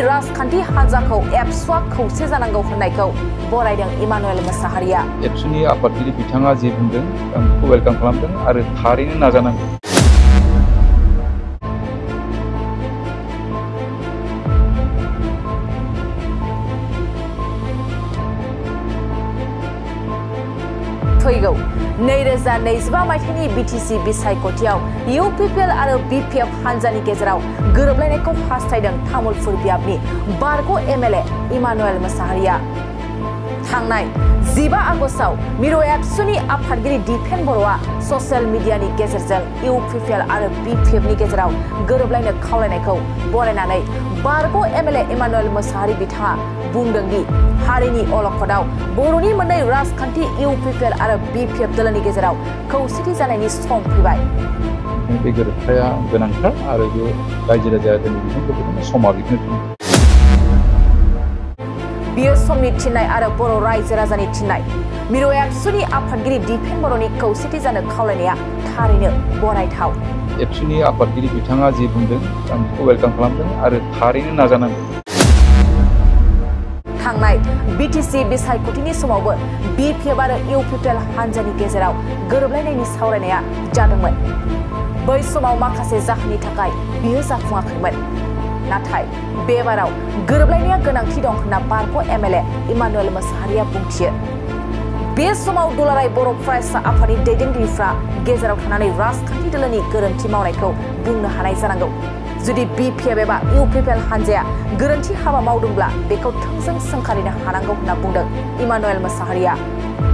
राजखान्थि हान्जाखौ एबसुआ खौसे जानांगौ होननायखौ बरायदों इमानुएल मोसाहारिया। एबसुनि आफादगिरि बिथाङा जे बुंदों आं बेखौ वेलकाम खालामदों आरो थारैनो नाजानांगौ। फैगौ 2025 मायथाइनि बिटिसि बिसायख'थियाव इउपिपिएल आरो बिपिएफ हान्जानि गेजेराव गोरोबलायनायखौ हास्थायदों तामुलपुर बियाबनि बारग' एमएलए इमानुएल मोसाहारिया। थांनाय 15 आगस्टआव मिरु एबसुनि आफादगिरि दिपेन बर'आ ससियेल मिडियानि गेजेरजों इउपिपिएल आरो बिपिएफनि गेजेराव गोरोबलायनो खावलायनायखौ बरायनानै बारग' एमएलए इमानुएल मोसाहारि बिथाङा बुंदों दि हारिनि अलखदाव बर'नि मोननै राजखान्थि इउपिपिएल आरो बिपिएफ दोलोनि गेजेराव खौसेथि जानायनि सम फैबाय। बे गोरोबथाया गोनांथार आरो बे रायजो राजा दोलोनि समा बेखौनो बियो समनि थिननाय आरो बर' रायजो राजानि थिननाय। मिरु एबसुनि आफादगिरि दिपेन बर'नि खौसेथि जानो खावलायनाया थारैनो बरायथाव। एबसुनि आफादगिरि बिथाङा जे बुंदों आं बेखौ वेलकाम खालामदों आरो थारैनो नाजानांगौ। थांनाय बिटिसि बिसायख'थिनि समावबो बिपिएफ आरो इउपिपिएल हान्जानि गेजेराव गोरोबलायनायनि सावरायनाया जादोंमोन। बै समाव माखासे जाहोननि थाखाय बियो जाफुङाखैमोन। नाथाय बेबाराव गोरोबलायनाया गोनांथि दं होनना बारग' एमएलए इमानुएल मोसाहारिया बुंथियो। बे समाव दुलाराय बर' फरायसा आफादनि दैदेनगिरिफ्रा गेजेराव थानानै राजखान्थि दोलोनि गोरोन्थि मावनायखौ बुंनो हानाय जानांगौ। जुदि बिपिएफ एबा इउपिपिएल हान्जाया गोरोन्थि हाबा मावदोंब्ला बेखौ थोंजों सोंखारिनो हानांगौ होनना बुंदों इमानुएल मोसाहारिया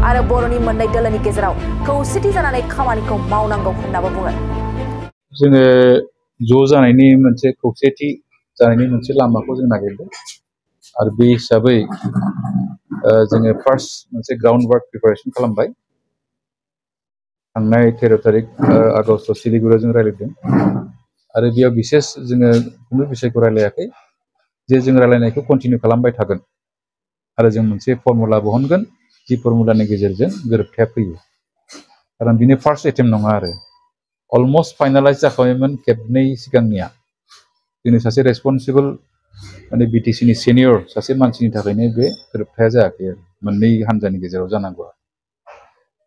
आरो बर'नि मोननै दोलोनि गेजेराव खौसेथि जानानै खामानिखौ मावनांगौ होननाबो बुङो। जोङो ज' जानायनि मोनसे खौसेथि जानायनि मोनसे लामाखौ जों नागिरदों आरो बे हिसाबै जोङो फार्स्ट मोनसे ग्राउन्ड वार्क प्रिपारेसन खालामबाय। थांनाय 13 तारिख आगष्टआव सिलिगुरियाव जों रायज्लायदों आरो बेयाव बिसेस जोङो खुनु बिषयखौ रायलायाखै जे जों रायलायनायखौ कन्टिनिउ खालामबाय थागोन आरो जों मोनसे फर्मुला बहनगोन जि फर्मुलानि गेजेरजों गोरोबथाया फैयो। खारन बिनि फार्स्ट एटेम्प नङा आरो अलमस्ट फाइनालाइज जाखाबायमोन खेबनै सिगांनिया। जोंनि सासे रेसपन्सिबल माने बिटिसिनि सिनियर सासे मानसिनि थाखायनो बे गोरोबथाया जायाखै आरो मोननै हान्जानि गेजेराव जानांगौ।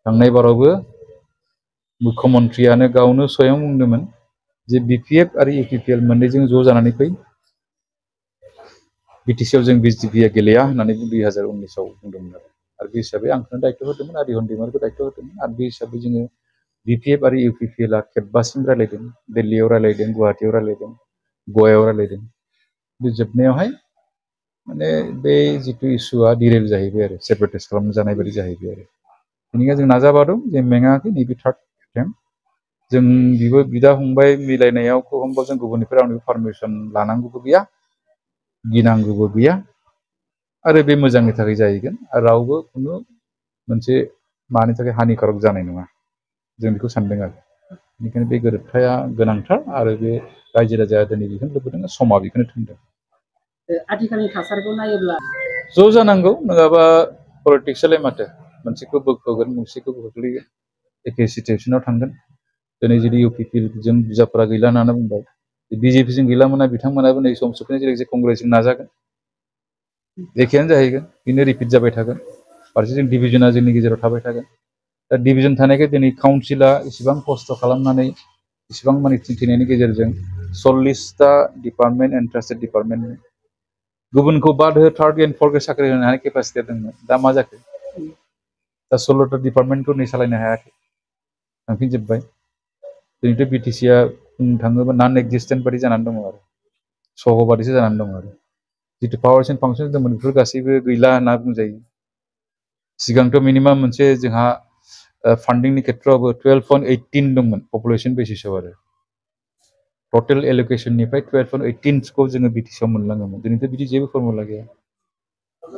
थांनाय बारावबो मुख्यमन्त्रियानो गावनो स्वयं बुंदोंमोन जे बिपिएफ आरो इउपिपिएल मोननैजों ज' जानानै फै। बिटिसिआव जों बिजेपिआ गेलेया होननानै 2019आव बुंदोंमोन आरो बे हिसाबै आंखौनो दायित्व होदोंमोन आरो रिहन दैमारिखौ दायित्व होदोंमोन आरो बे हिसाबै जोङो बिपिएफ आरो इउपिपिएलआ खेबबासिम रायलायदों। दिल्लीयाव रायलायदों, गुवाहाटीयाव रायलायदों, गवायाव रायलायदों। बे जोबनायावहाय माने बे जिथु इसुआ डिरेल जाहैबाय आरो सेपारेटाइज खालामनो जानाय बायदि जाहैबाय आरो बेनिखायनो जों नाजाबादों जे मेङाखै नैबे थार्ड एटेम्प। जों बिदा फंबाय मिलायनायाव होमबा जों गुबुननिफ्राय रावनिबो पारमिसन लानांगौबो गैया, गिनांगौबो गैया आरो बे मोजांनि थाखाय जाहैगोन आरो रावबो खुनु मोनसे मानि थाखाय हानिकारक जानाय नङा जों बेखौ सानदों आरो बेनिखायनो बे गोरोबथाया गोनांथार आरो बे रायजो राजाया दिनै बेखौनो लुबैदों, समा बेखौनो थिनदों। आथिखालनि थासारिखौ नायोब्ला ज' जानांगौ, नङाबा पलिटिक्सआलाय माथो मोनसेखौ बोखोगोन मोनसेखौ खोख्लैगोन, एखे सिटुएसनाव थांगोन। दिनै जुदि इउपिपिएलजों बिजाबफोरा गैला होननानै बुंबाय, बिजेपिजों गैलामोना बिथांमोनाबो नै सम सफैनाय लोगोसे कंग्रेसजों नाजागोन, एखेयानो जाहैगोन, बेनो रिपिट जाबाय थागोन। फारसेजों डिभिजना जोंनि गेजेराव थाबाय थागोन। दा डिभिजन थानायखाय दिनै काउन्सिला इसेबां खस्थ' खालामनानै इसेबां माने थिनथिनायनि गेजेरजों 40टा डिपार्टमेन्ट इन्टारेस्टेड डिपार्टमेन्ट गुबुनखौ बाद हो थार्ड एन्ड फर्थ साख्रि होनो हानाय केपासिटि दंमोन, दा मा जाखो? दा 16टा डिपार्टमेन्टखौ नै सालायनो हायाखै, थांफिनजोब्बाय। दिनैथ' बिटिसिआ बुंनो थाङोबा नन एक्जिस्टेन्ट बादि जानानै दङ आरो सह' बादिसो जानानै दङ आरो जिथु पावार्स एन्ड फांसन्स दंमोन बेफोर गासैबो गैला होनना बुंजायो। सिगांथ' मिनिमाम मोनसे जोंहा फान्डिंनि खेथ्रआवबो 12.18 दंमोन पपुलेसन बेसिसाव आरो टटेल एल'केसननिफ्राय 12.18खौ जोङो बिटिसिआव मोनलाङोमोन। दिनैथ' बिदि जेबो फर्मुला गैया।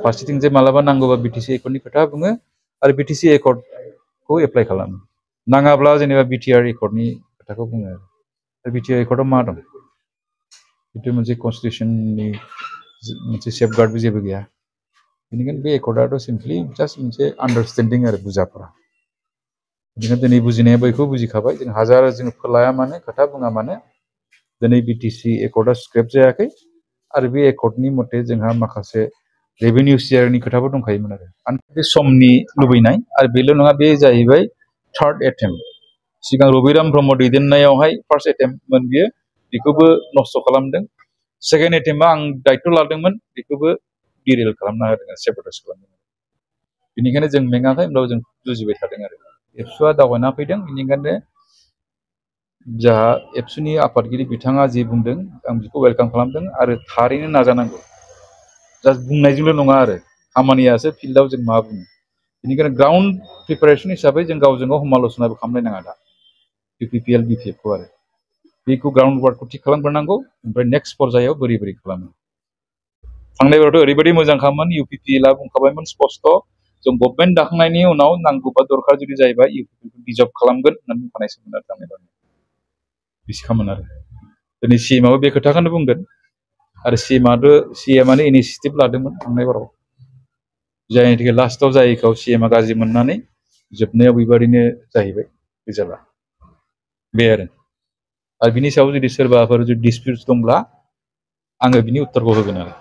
फारसेथिं जे मालाबा नांगौबा बिटिसि एकर्डनि खोथा बुङो आरो बिटिसि एकर्डखौ एप्लाइ खालामो, नाङाब्ला जेनेबा बिटिआर एकर्डनि खोथाखौ बुङो आरो बिटिआर एकर्डआव मा दं? बेथ' मोनसे कनस्टिटिउसननि मोनसे सेफगार्डबो जेबो गैया। बेनिखायनो बे एकर्डआथ' सिम्पलि जास्ट मोनसे आन्डारस्टेन्डिं आरो बुजाफोरा। बेनिखायनो दिनै बुजिनाया बयखौबो बुजिखाबाय, जों हाजार जों फोलाया मानो खोथा बुङा मानो दिनै बिटिसि एकर्डआ स्क्रेप जायाखै आरो बे एकर्डनि मथे जोंहा माखासे रेभिनिउ शेयारनि खोथाबो दंखायोमोन आरो बे समनि लुबैनाय आरो बेल' नङा बे जाहैबाय थार्ड एटेम्प्ट सिगां रबिराम ब्रह्म दैदेननायावहाय फार्स्ट एटेम्प्टमोन बियो बेखौबो नस्थ' खालामदों सेकेन्ड एटेम्पआ आं दायित्व लादोंमोन बेखौबो डिरेल खालामना होदों सेबटाइज खालामदों बेनिखायनो जों मेङाखै होमब्लाबो जों जुजिबाय थादों आरो एबसुआ दावबायना फैदों बेनिखायनो जाहा एबसुनि आफादगिरि बिथाङा जि बुंदों आं बेखौ वेलकाम खालामदों आरो थारैनो नाजानांगौ जास्ट बुंनायजोंल' नङा आरो खामानियासो फिल्डआव जों मा बुङो बेनिखायनो ग्राउन्ड प्रिपारेसन हिसाबै जों गावजों गाव समाल'सनाबो खालामलायनाङा दा इउपिपिएल बिपिएफखौ आरो बेखौ ग्राउन्ड वार्कखौ थिग खालामग्रोनांगौ ओमफ्राय नेक्स्ट पर्यायाव बोरै बोरै खालामो थांनाय बारावथ' ओरैबायदि मोजां खामोन इउपिपिएलआ बुंखाबायमोन स्पस्ट' जों गभर्नमेन्ट दाखांनायनि उनाव नांगौबा दरखार जुदि जायोबा इउपिपिएलखौ डिजल्भ खालामगोन होननानै बुंखानायसोमोन आरो थांनाय बाराव बिसिखामोन आरो दिनै सिएमआबो बे खोथाखौनो बुंगोन आरो सिएमआनो इनिसियेटिभ लादोंमोन थांनाय बाराव जायनि थाखाय लास्टआव जायैखौ सिएमआ गाज्रि मोननानै जोबनायाव बेबादिनो जाहैबाय रिजाल्टआ बे आरो बिनि सायाव जुदि सोरबाफोर जुदि डिसपिउट्स दंब्ला आङो बिनि उत्तरखौ होगोन आरो